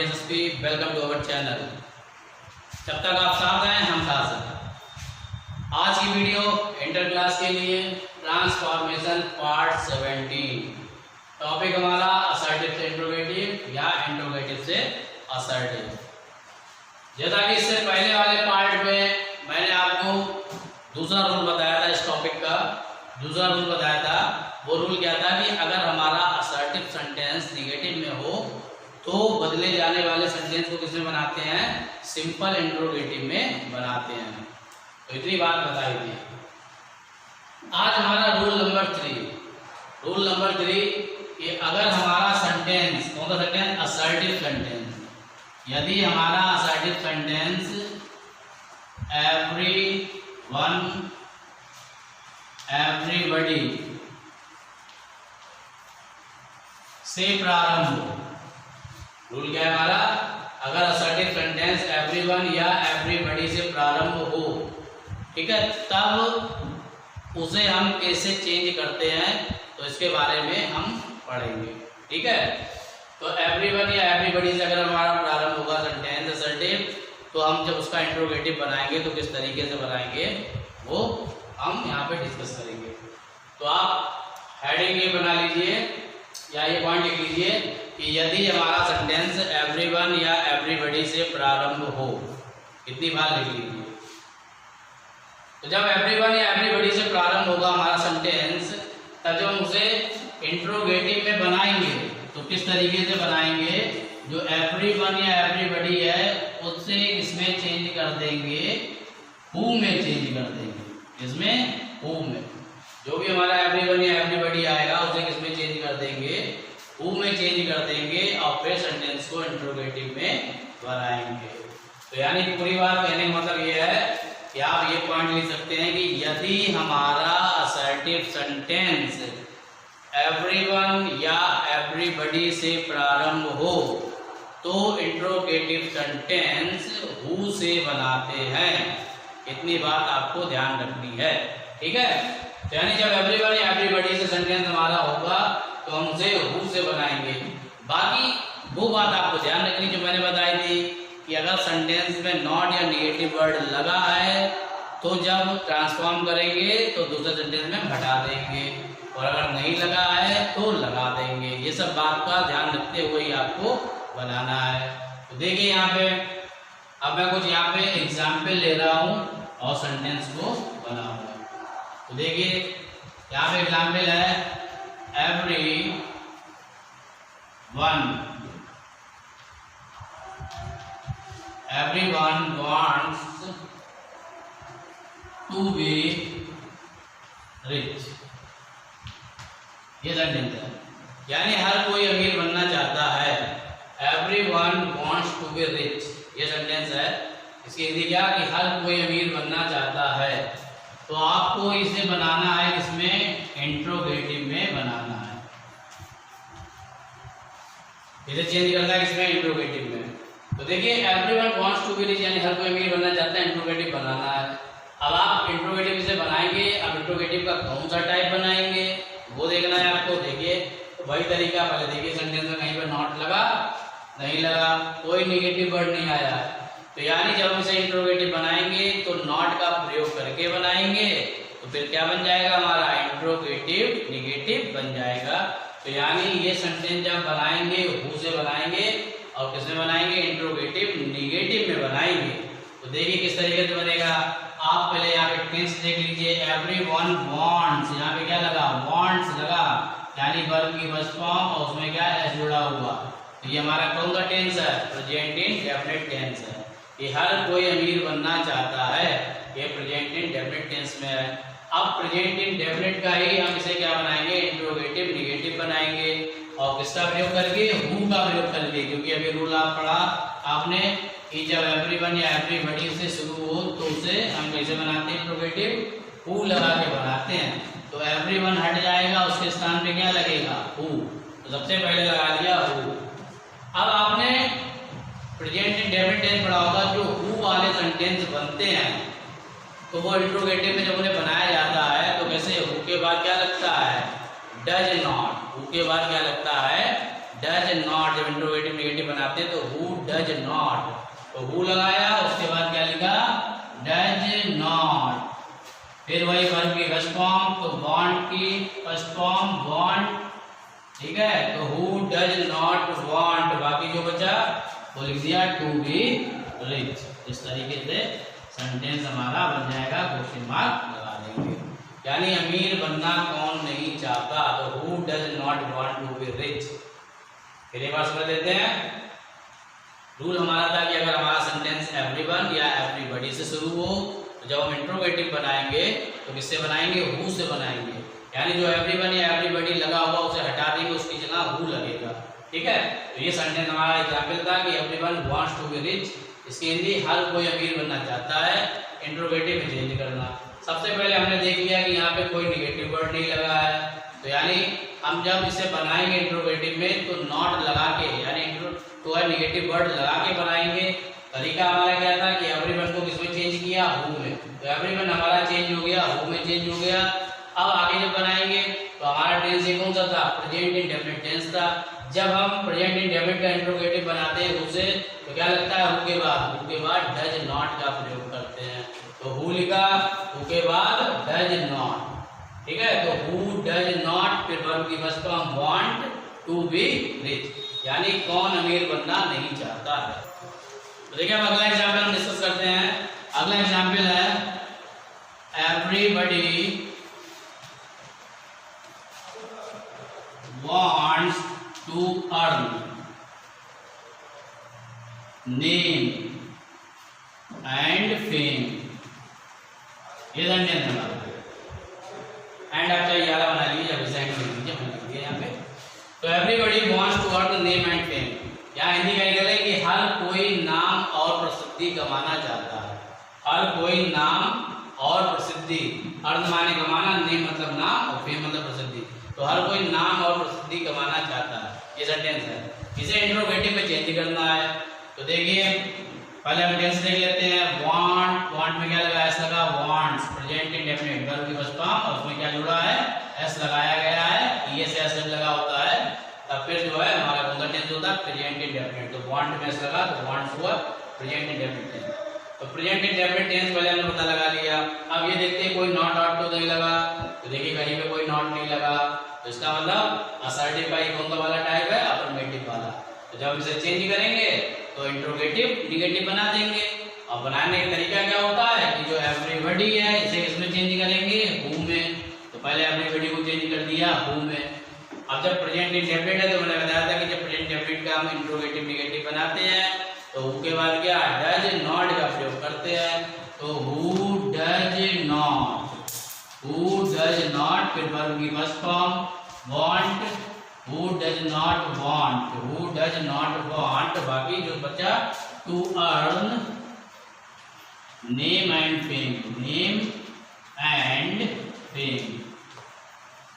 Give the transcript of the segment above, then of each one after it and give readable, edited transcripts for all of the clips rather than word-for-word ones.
Yashasvi, welcome to our channel. जब तक आप साथ हैं हम साथ हैं। आज की वीडियो इंटर क्लास के लिए ट्रांसफॉर्मेशन पार्ट 17। टॉपिक हमारा असर्टिव से इंट्रोगेटिव या इंट्रोगेटिव से असर्टिव। जैसा कि इससे पहले वाले पार्ट में मैंने आपको दूसरा रूल बताया था, इस टॉपिक का दूसरा रूल बताया था। वो रूल क्या था कि अगर हमारा असर्टिव सेंटेंस निगेटिव में हो तो बदले जाने वाले सेंटेंस को किसमें बनाते हैं, सिंपल इंट्रोगेटिव में बनाते हैं। तो इतनी बात बताई थी। आज हमारा रूल नंबर 3 कि अगर हमारा सेंटेंस, कौन सा सेंटेंस, असर्टिव सेंटेंस, यदि हमारा असर्टिव सेंटेंस एवरीवन, एवरीबॉडी से प्रारंभ हो। रूल क्या है हमारा, अगर असर्टिव सेंटेंस एवरीवन या एवरीबॉडी से प्रारंभ हो, ठीक है, तब उसे हम कैसे चेंज करते हैं तो इसके बारे में हम पढ़ेंगे। ठीक है, तो एवरीवन या एवरीबॉडी से अगर हमारा प्रारंभ होगा सेंटेंस असर्टिव, तो हम जब उसका इंट्रोगेटिव बनाएंगे तो किस तरीके से बनाएंगे वो हम यहाँ पे डिस्कस करेंगे। तो आप हेडिंग ये बना लीजिए या ये पॉइंट लिख लीजिए कि यदि हमारा सेंटेंस एवरीवन या एवरीबॉडी से प्रारंभ हो, इतनी बार लिख लीजिए। तो जब एवरीवन या एवरीबॉडी से प्रारंभ होगा हमारा सेंटेंस, तब जब हम उसे इंट्रोगेटिव में बनाएंगे तो किस तरीके से बनाएंगे, जो एवरीवन या एवरीबॉडी है उससे इसमें चेंज कर देंगे, हु में चेंज कर देंगे, इसमें हु में। जो भी हमारा एवरीवन या एवरीबॉडी आएगा उसे किसमें चेंज कर देंगे, हु में चेंज कर देंगे और फिर सेंटेंस को इंट्रोगेटिव में बनाएंगे। तो यानी पूरी बात कहने का मतलब ये है कि आप ये पॉइंट लिख सकते हैं कि यदि हमारा असर्टिव सेंटेंस एवरीवन या एवरीबॉडी से प्रारंभ हो तो इंट्रोगेटिव सेंटेंस हु से बनाते हैं। इतनी बात आपको ध्यान रखनी है। ठीक है, यानी जब एवरीवन या एवरीबॉडी से सेंटेंस हमारा होगा तो हम उसे हु से बनाएंगे। बाकी वो बात आपको ध्यान रखनी जो मैंने बताई थी कि अगर सेंटेंस में नॉट या नेगेटिव वर्ड लगा है तो जब ट्रांसफॉर्म करेंगे तो दूसरे सेंटेंस में हटा देंगे, और अगर नहीं लगा है तो लगा देंगे। ये सब बात का ध्यान रखते हुए ही आपको बनाना है। तो देखिए यहाँ पे अब मैं कुछ यहाँ पे एग्जाम्पल ले रहा हूँ और सेंटेंस को बनाऊंगा। तो देखिए यहाँ पे एग्जाम्पल है everyone wants to be rich। ये सेंटेंस है, यानी हर कोई अमीर बनना चाहता है। Everyone wants to be rich, ये सेंटेंस है। इसकी हिंदी क्या कि हर कोई अमीर बनना चाहता है। तो आपको इसे बनाना है, इसमें इंट्रोगेटिव में बनाना है। इसे चेंज करना है किसमें, इंट्रोगेटिव में। तो देखिए everyone wants to be rich, यानी हर कोई अमीर बनना चाहता है, इंट्रोगेटिव बनाना है। अब आप इंट्रोगेटिव इसे बनाएंगे। अब इंट्रोगेटिव का कौन सा टाइप बनाएंगे वो देखना है आपको। देखिए तो वही तरीका, पहले देखिए सेंटेंस में कहीं पर नॉट लगा, नहीं लगा, कोई निगेटिव वर्ड नहीं आया। तो यानी जब हम इसे इंट्रोगेटिव बनाएंगे तो नॉट का प्रयोग करके बनाएंगे, तो फिर क्या बन जाएगा हमारा, इंट्रोगेटिव निगेटिव बन जाएगा। तो यानी ये सेंटेंस जब बनाएंगे हु से बनाएंगे और किसमें बनाएंगे, इंट्रोगेटिव निगेटिव में बनाएंगे। तो देखिए किस तरीके से बनेगा। आप पहले यहाँ पे टेंस देख लीजिए। एवरीवन वांट्स, यहाँ पे क्या लगा, वांट्स लगा, यानी वर्ब की फर्स्ट फॉर्म और उसमें क्या है, जुड़ा हुआ। तो ये हमारा कौन सा टेंस है, प्रेजेंट इंडेफिनिट टेंस है। ये हर कोई अमीर बनना चाहता है, ये प्रेजेंट इंडेफिनिट टेंस में है। अब प्रेजेंट इंडेफिनिट का ही हम इसे क्या बनाएंगे, इंट्रोगेटिव निगेटिव बनाएंगे। और किसका प्रयोग करके, हु का प्रयोग करके, क्योंकि अभी रूल आप पढ़ा आपने कि जब एवरीवन या एवरीबॉडी से शुरू हो तो उसे हम कैसे बनाते हैं, इंट्रोगेटिव हु लगा के बनाते हैं। तो एवरीवन हट जाएगा, उसके स्थान पे क्या लगेगा, हु। तो सबसे पहले लगा दिया हु। अब आपने प्रेजेंट इंडेफिनिट टेंस पढ़ा होगा, जो हु वाले सेंटेंस बनते हैं तो वो इंट्रोगेटिव में जब उन्हें बनाया जाता है तो कैसे, हु के बाद क्या लगता है, डज नॉट। हु के बाद क्या लगता है, डज नॉट, जब इंट्रोगेटिव नेगेटिव बनाते हैं तो हु डज नॉट, तो हु लगाया, उसके बाद क्या लिखा, डज नॉट। फिर वही वर्ब की फर्स्ट फॉर्म, तो वांट की फर्स्ट फॉर्म वांट, ठीक है, तो हु डज नॉट वांट, बाकी जो बचा वो लिख दिया टू बी रिच। इस तरीके से सेंटेंस हमारा बन जाएगा, क्वेश्चन मार्क लगा देंगे। यानी अमीर बनना कौन नहीं चाहता, तो who does not want to be rich. फिर एक बार समझ लेते हैं। रूल हमारा था कि अगर हमारा सेंटेंस एवरीवन या एवरीबॉडी से शुरू हो, तो जब हम इंट्रोगेटिव बनाएंगे तो किससे बनाएंगे, हु से बनाएंगे। यानी जो एवरीवन या एवरीबॉडी लगा हुआ उसे हटा देंगे, उसकी जगह हु लगेगा, ठीक है। तो ये सेंटेंस हमारा एग्जाम्पल था कि everyone wants to be rich. इसकी हिंदी हर कोई अमीर बनना चाहता है, इंट्रोगेटिव में चेंज करना। सबसे पहले हमने देख लिया कि यहाँ पे कोई निगेटिव वर्ड नहीं लगा है, तो यानी हम जब इसे बनाएंगे इंट्रोगेटिव में तो नॉट लगा के, यानी तो निगेटिव वर्ड लगा के बनाएंगे। तरीका हमारा क्या था कि एवरीवन को किसमें चेंज किया, हु में, तो एवरीवन हमारा चेंज हो गया, हु में चेंज हो गया। अब आगे जब बनाएंगे तो हमारा टेंस कौन सा था, प्रेजेंट इंडेफिनिट टेंस था। जब हम प्रेजेंट इंडेफिनिट का इंट्रोगेटिव बनाते हैं हु से, तो क्या लगता है, हु के बाद डज नॉट का प्रयोग करते हैं। तो हु लिखा, हु के बाद डज नॉट, ठीक है। तो हु डज नॉट, फिर वर्ब की first form want to be rich, यानी कौन अमीर बनना नहीं चाहता है। तो देखिए अब अगला एग्जाम्पल हम डिस्कस करते हैं। अगला एग्जाम्पल है everybody wants to earn name and fame। ये सेंटेंस है, एंड आप चाहिए याद बना लीजिए, जब इसे एंड लिख दीजिए, लिख दिया यहाँ पे। तो everybody wants to earn name and fame, यहाँ हिंदी का निकल है कि हर कोई नाम और प्रसिद्धि कमाना चाहता है। हर कोई नाम और प्रसिद्धि, अर्न माने कमाना, नेम मतलब नाम और फेम मतलब प्रसिद्धि, तो हर कोई नाम और प्रसिद्धि कमाना चाहता है। ये सेंटेंस है, इसे इंट्रोगेटिव में चेंज करना है। तो देखिए पहले हम टेंस देख लेते हैं। वांट, वांट में क्या लगा, एस लगा, वांट्स प्रेजेंट इंडेफिनिट वर्ब की फर्स्ट फॉर्म, और उसमें क्या जुड़ा है, एस लगाया गया है, ये से एस लगा होता है, तब फिर जो है हमारा कौन सा टेंस होता है, प्रेजेंट इंडेफिनिट। तो वांट में एस लगा तो वांट्स हुआ प्रेजेंट इंडेफिनिट टेंस। तो प्रेजेंट इंडेफिनिट टेंस पहले हमने पता लगा लिया। अब ये देखते हैं कोई नॉट आउट तो नहीं लगा, तो देखिए कहीं पे कोई नॉट नहीं लगा, तो इसका मतलब असर्टिव का कौन सा वाला टाइप है, अफर्मेटिव वाला। तो जब इसे चेंज करेंगे तो इंट्रोगेटिव निगेटिव बना देंगे। और बनाने का तरीका क्या होता है कि जो एवरीबॉडी है इसे किसमें चेंज करेंगे, हु में। तो पहले एवरीबॉडी को चेंज कर दिया हु में। अब जब प्रेजेंट इंडेफिनिट है तो मैंने बताया था कि जब प्रेजेंट इंडेफिनिट का हम इंट्रोगेटिव निगेटिव बनाते हैं तो हु के बाद क्या, डज नॉट का प्रयोग करते हैं। तो who does not, who does not, फिर वर्ब की first form want, who does not want, who does not want, बाकी जो बचा to earn name and fame, name and fame,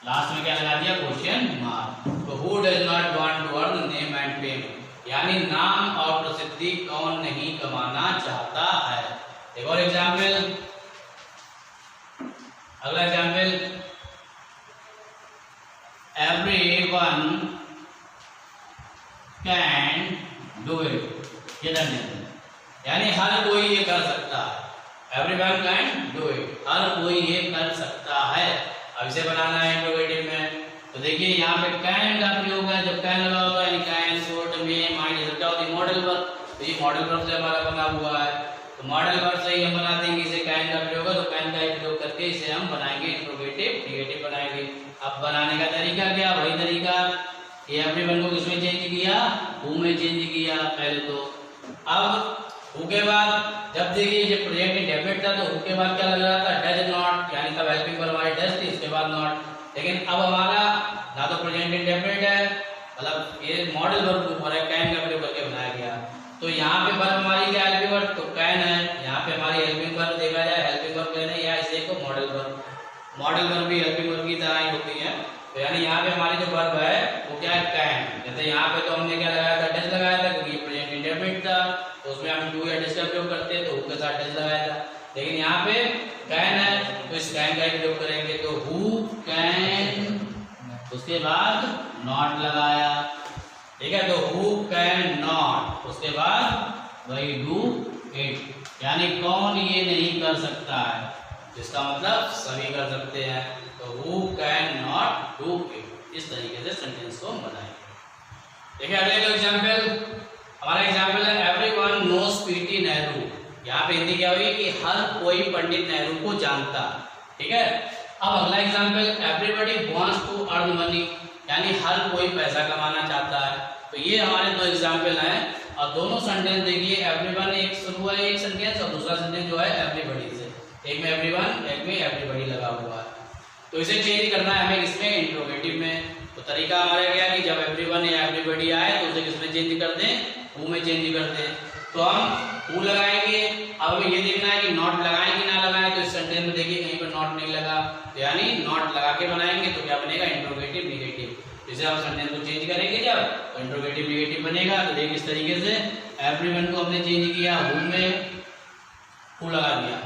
last में क्या लगा दिया, क्वेश्चन मार्क। तो who does not want to earn name and fame, यानी नाम और प्रसिद्धि कौन नहीं कमाना चाहता है। एक और एग्जाम्पल, अगला example, everyone can do it, ये यानी हर कोई ये कर सकता है। everyone can do it, हर कोई ये कर सकता है। अब इसे बनाना है इंट्रोगेटिव में। तो देखिए यहाँ पे कैन का प्रयोग है, जब कैन लगा होगा यानी कैन, शोट, में, माइंड, ये सब होती मॉडल वर्ब। तो ये मॉडल वर्ब से हमारा बना हुआ है, तो मॉडल वर्ब से ही हम बना देंगे इसे। कैन का प्रयोग है तो कैन का प्रयोग करके इसे हम बनाएंगे इंट्रोगेटिव निगेटिव बनाएंगे। अब बनाने का तरीका क्या, वही तरीका, ये एवरीवन को किसमें चेंज किया, हु में चेंज किया पहले। तो अब हु के बाद जब देखिए जब प्रेजेंट इंडेफिनिट था तो हु के बाद क्या लग रहा था, डज नॉट, यानी तब हेल्पिंग वर्ब हमारी डज थी, उसके बाद नॉट। लेकिन अब हमारा ना तो प्रेजेंट इंडेफिनिट है, मतलब ये मॉडल वर्ब के ऊपर है, कैन का प्रयोग करके बनाया गया। तो यहाँ पे वर्ब हमारी क्या, हेल्पिंग वर्ब, तो कैन है। यहाँ पे हमारी हेल्पिंग वर्ब देखा जाए, हेल्पिंग वर्ब कैन है, या इसे को मॉडल वर्ब। मॉडल वर्ब भी हेल्पिंग वर्ब की तरह ही होती है। तो यानी यहाँ पे हमारी जो वर्ब है वो क्या है, कैन। जैसे यहाँ पे तो हमने क्या लगाया था, डज लगाया था, क्योंकि प्रेजेंट इंडेफिनिट था, तो उसमें हम डू या डज का प्रयोग करते हैं, तो हु के साथ डज लगाया था। लेकिन यहाँ पे कैन है तो इस कैन का प्रयोग करेंगे, तो हु कैन, उसके बाद नॉट लगाया, ठीक है। तो हु कैन नॉट, उसके बाद वही डू इट, यानी कौन ये नहीं कर सकता है, जिसका मतलब सभी कर सकते हैं। तो who can not do it, इस तरीके से सेंटेंस को बनाएंगे। देखिए अगले का एग्जाम्पल, हमारा एग्जाम्पल है एवरीवन नोस पीटी नेहरू। यहाँ पे हिंदी क्या हुई कि हर कोई पंडित नेहरू को जानता। ठीक है। अब अगला example, everybody wants to earn money, यानी हर कोई पैसा कमाना चाहता है। तो ये हमारे दो एग्जाम्पल हैं और दोनों सेंटेंस देखिए, एवरीवन एक शुरू हुआ है एक सेंटेंस और दूसरा सेंटेंस जो है एवरीबडी से, एक में एवरीवन एक में एवरीबडी लगा हुआ है। तो इसे चेंज करना है हमें किसमें, इंट्रोगेटिव में। तो तरीका हमारा क्या कि जब एवरीवन या एवरीबडी आए तो उसे किसमें चेंज कर दें, हु में चेंज कर दें। तो हम हु लगाएंगे। अब हमें ये देखना है कि नॉट लगाएं कि ना लगाएं। तो इस सेंटेंस में देखिए कहीं पर नॉट नहीं लगा, तो यानी नॉट लगा के बनाएंगे तो क्या बनेगा, इंट्रोगेटिव निगेटिव। इसे हम सेंटेंस को चेंज करेंगे जब, तो इंट्रोगेटिव निगेटिव बनेगा। तो देखिए इस तरीके से एवरीवन को हमने चेंज किया, हु में हु लगा दिया।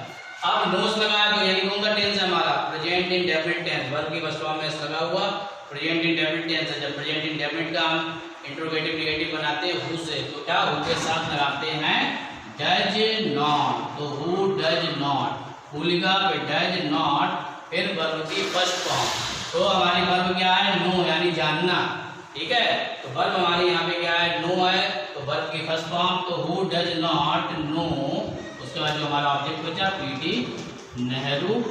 अब नोस लगाया तो यानी कौन सा टेंस है हमारा, प्रेजेंट इंडेफिनिट टेंस, वर्ब की फर्स्ट फॉर्म में लगा हुआ प्रेजेंट इंडेफिनिट टेंस है। जब प्रेजेंट इंडेफिनिट का हम इंट्रोगेटिव निगेटिव बनाते हैं हु से, तो क्या हु के साथ लगाते हैं डज नॉट। तो हु डज नॉट, हु लिखा फिर डज नॉट, फिर वर्ब की फर्स्ट फॉर्म। तो हमारी वर्ब क्या है, नो, यानी जानना। ठीक है। तो वर्ब हमारी यहाँ पे क्या है, नो है। तो वर्ब की फर्स्ट फॉर्म, तो हु डज नॉट नो। उसके बाद जो हमारा ऑब्जेक्ट बचा पीटी नेहरू,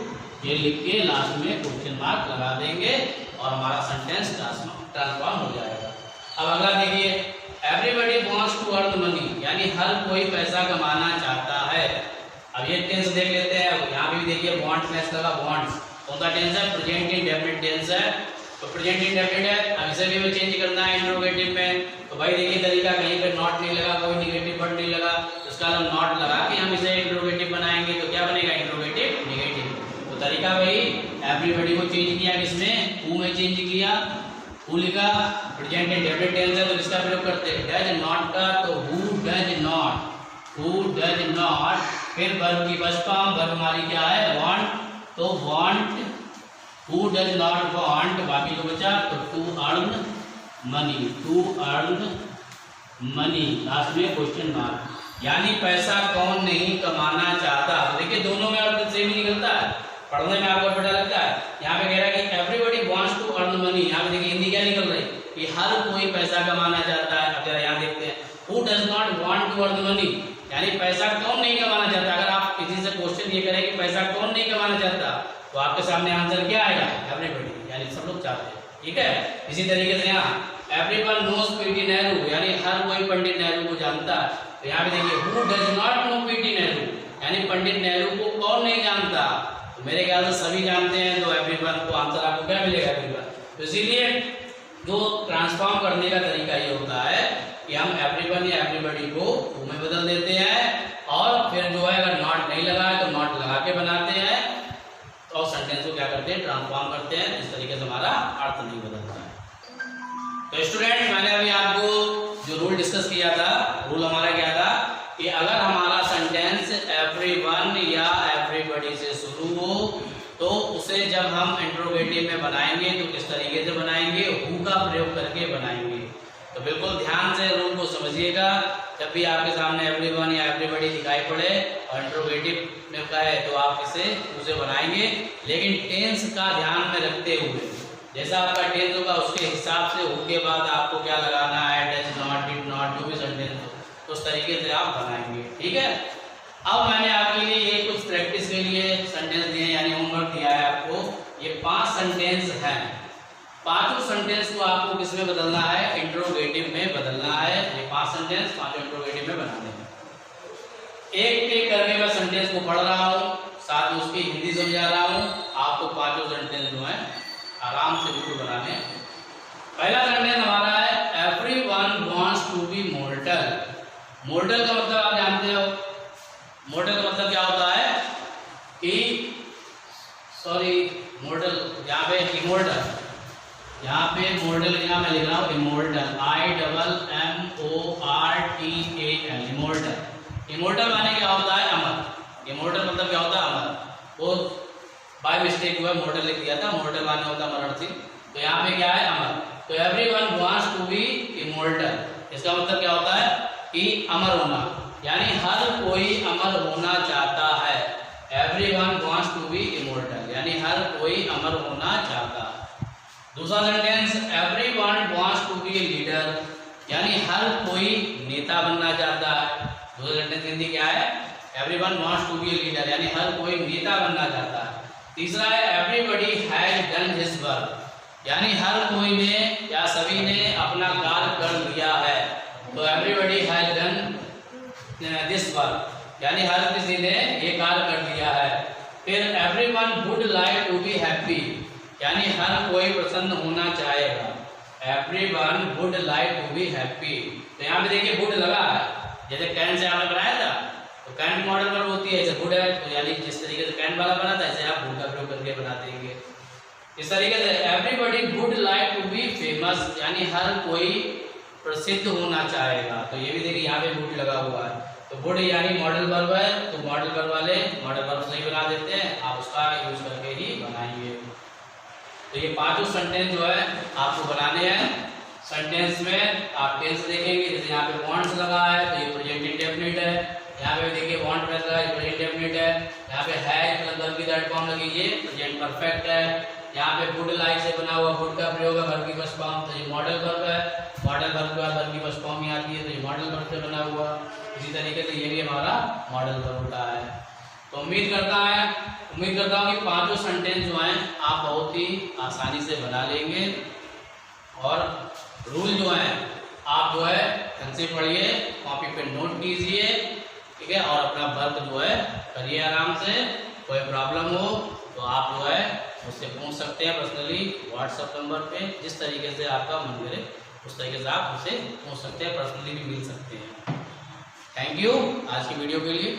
ये लिख के लास्ट में क्वेश्चन मार्क लगा देंगे और हमारा सेंटेंस ट्रांसफॉर्म हो जाएगा। अब अगला देखिए, everybody wants to earn money, यानी हर कोई पैसा कमाना चाहता है। अब ये टेंस देख लेते हैं। यहाँ पे भी देखिए वांट नेस लगा, वांट्स कौन सा टेंस है, प्रेजेंट इंडेफिनिट टेंस है। तो प्रेजेंट इंडेफिनिट है, अब इसे भी हमें चेंज करना है इंट्रोगेटिव में। तो भाई देखिए तरीका, कहीं पे नॉट नहीं लगा, कोई निगेटिव वर्ड नहीं लगा, उसका हम नॉट लगा के हम इसे इंट्रोगेटिव बनाएंगे। तो क्या बनेगा, इंट्रोगेटिव निगेटिव। तो तरीका वही, एवरीबडी को चेंज किया किसमें, हु में चेंज किया, हु लिखा, प्रेजेंट इंडेफिनिट टेंस है तो किसका प्रयोग करते हैं, डज नॉट का। तो who does not, who does not, फिर वर्ब की फर्स्ट फॉर्म, वर्ब हमारी क्या है, वांट। तो want, who does not want, बाकी जो बचा तो to earn money, to earn money, last में क्वेश्चन मार्क, यानी पैसा कौन नहीं कमाना चाहता। तो देखिए दोनों में अर्थ सेम ही निकलता है, पढ़ने में आपको पता लगता है। यहाँ पे कह रहा है कि everybody wants to earn money, यहाँ पे देखिए हिंदी क्या निकल रही है कि हर कोई पैसा कमाना चाहता है। अब जरा यहाँ देखते हैं, who does not want to earn money, यानी पैसा कौन नहीं कमाना चाहता। अगर आप किसी से क्वेश्चन ये करें कि पैसा कौन नहीं कमाना चाहता, तो आपके सामने आंसर क्या आएगा, एवरीबडी, यानी सब लोग चाहते हैं। ठीक है। इसी तरीके से यहाँ एवरीवन नोस पीटी नेहरू, यानी हर कोई पंडित नेहरू को जानता है। तो यहाँ पे देखिए who does not know PT Nehru, यानी पंडित नेहरू को कौन नहीं जानता। तो मेरे ख्याल से सभी जानते हैं, तो एवरीवन को आंसर आपको क्या मिलेगा, एवरीवन। तो इसीलिए जो ट्रांसफॉर्म करने का तरीका ये होता है कि हम एवरीवन या एवरीबडी को हु में बदल देते हैं और फिर जो है अगर नॉट नहीं लगा है तो नॉट लगा के बनाते हैं और सेंटेंस को क्या करते हैं, ट्रांसफॉर्म करते हैं। इस तरीके से हमारा अर्थ नहीं बदलता है। तो स्टूडेंट, मैंने अभी आपको जो रूल डिस्कस किया था, रूल हमारा क्या था कि अगर हमारा सेंटेंस एवरीवन या एवरीबडी से शुरू हो तो उसे जब हम इंट्रोगेटिव में बनाएंगे तो किस तरीके से बनाएंगे, हु का प्रयोग करके बनाएंगे। तो बिल्कुल ध्यान से रूल को समझिएगा। जब भी आपके सामने एवरीवन या एवरीबडी दिखाई पड़े और इंट्रोगेटिव में कहे तो आप इसे उसे बनाएंगे, लेकिन टेंस का ध्यान में रखते हुए। जैसा आपका टेंस होगा उसके हिसाब से हु के बाद आपको क्या लगाना है, डज नॉट, डिड नॉट, जो भी सेंटेंस हो तो उस तरीके से आप बनाएंगे। ठीक है। अब मैंने आपके लिए ये कुछ प्रैक्टिस के लिए सेंटेंस दिए, यानी होमवर्क दिया है आपको। ये 5 सेंटेंस हैं, पांचों सेंटेंस को आपको किसमें बदलना है, इंट्रोगेटिव में बदलना है। ये 5 सेंटेंस पांचों इंट्रोगेटिव में बनाने हैं। एक एक करके मैं सेंटेंस को पढ़ रहा हूँ, साथ में उसकी हिंदी समझा रहा हूँ। आपको पांचों सेंटेंस जो है आराम से बिल्कुल बनाने। पहला सेंटेंस हमारा है everyone wants to be mortal. Mortal का मतलब आप जानते हो, मॉर्टल का मतलब क्या होता है कि मॉर्टल, यहाँ पे इमोर्टल, यहाँ पे मॉर्टल यहाँ मैं लिख रहा हूँ इमोर्टल, IMMORTAL, इमोर्टल। इमोर्टल माने क्या होता है, अमर। इमोर्टल मतलब क्या होता है, अमर। वो बाय मिस्टेक हुआ मॉर्टल लिख दिया था, मॉर्टल माने होता है मरणशील। तो यहाँ पे क्या है, अमर। तो everyone wants to be immortal, इसका मतलब क्या होता है कि अमर होना, यानी हर कोई अमर होना चाहता है। Everyone wants to be immortal, यानी हर कोई अमर होना चाहता है। दूसरा sentence, everyone wants to be a leader, यानी हर कोई नेता बनना चाहता है। दूसरा सेंटेंस हिंदी क्या है, everyone wants to be a leader, यानी हर कोई नेता बनना चाहता है। तीसरा है, everybody has done his work, यानी हर कोई ने या सभी ने अपना कार्य कर लिया है। तो everybody has done this work, यानी हर किसी ने ये कार्य कर दिया है। फिर everyone would like to be happy, यानी हर कोई प्रसन्न होना चाहेगा। Everyone would like to be happy, तो यहाँ पे देखिए वुड लगा है, जैसे कैन से आपने बनाया था तो कैन मॉडल वर्ब होती है, जैसे वुड है तो यानी जिस तरीके से कैन वाला बना था ऐसे आप वुड का प्रयोग करके बना देंगे। इस तरीके से everybody would like to be famous, यानी हर कोई प्रसिद्ध होना चाहेगा। तो ये भी देखिए यहाँ पे वुड लगा हुआ है, तो वुड यानी मॉडल वर्ब है, तो मॉडल वर्ब वाले मॉडल वर्ब सही बना देते हैं, आप उसका यूज करके ही बनाएंगे। तो ये पांचों सेंटेंस जो है आपको बनाने हैं। सेंटेंस में आप टेंस देखेंगे, जैसे यहाँ पे वांट्स लगा है तो ये प्रेजेंट इंडेफिनिट है, यहाँ पे देखिए वांट प्लस लगा है प्रेजेंट इंडेफिनिट है, यहाँ पे हैज प्लस वर्ब की थर्ड फॉर्म लगी ये प्रेजेंट परफेक्ट है, यहाँ पे वुड लाइक से बना हुआ वुड का प्रयोग है वर्ब की फर्स्ट फॉर्म, तो ये मॉडल वर्ब है, मॉडल वर्ब के बाद वर्ब की फर्स्ट फॉर्म ही आती है, तो ये मॉडल वर्ब से बना हुआ। इसी तरीके से ये भी हमारा मॉडल वर्ब होता है। तो उम्मीद करता हूँ कि पांचों सेंटेंस जो हैं आप बहुत ही आसानी से बना लेंगे, और रूल जो है आप जो है ढंग से पढ़िए, कॉपी पे नोट कीजिए, ठीक है, और अपना वर्क जो है करिए आराम से। कोई प्रॉब्लम हो तो आप जो है मुझसे पूछ सकते हैं पर्सनली व्हाट्सएप नंबर पे, जिस तरीके से आपका मन करे उस तरीके से आप मुझसे पूछ सकते हैं, पर्सनली भी मिल सकते हैं। थैंक यू आज की वीडियो के लिए।